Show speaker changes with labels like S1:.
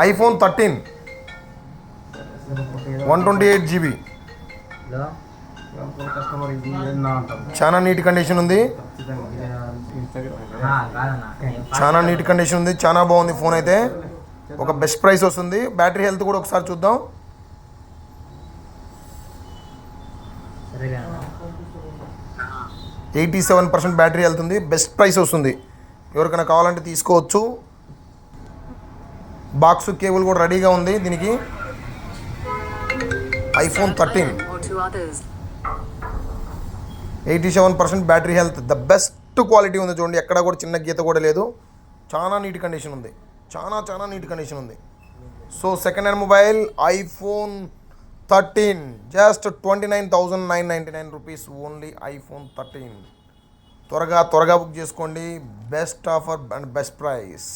S1: IPhone 13 128 GB. చాలా neat condition ఉంది, చాలా నీట్ కండిషన్ ఉంది, చాలా బాగుంది ఫోన్ అయితే. ఒక బెస్ట్ ప్రైస్ వస్తుంది. బ్యాటరీ హెల్త్ కూడా ఒకసారి చూద్దాం. 87% బ్యాటరీ హెల్త్ ఉంది. బెస్ట్ ప్రైస్ వస్తుంది, ఎవరికైనా కావాలంటే తీసుకోవచ్చు. బాక్స్ కేబుల్ కూడా రెడీగా ఉంది దీనికి. IPhone 13 87% battery health, the best quality ఉంది చూడండి. ఎక్కడ కూడా చిన్న గీత కూడా లేదు. చాలా నీట్ కండిషన్ ఉంది, చాలా నీట్ కండిషన్ ఉంది. So second hand mobile iPhone 13 just 29,999 rupees only. IPhone 13 త్వరగా బుక్ చేసుకోండి. Best offer and best price.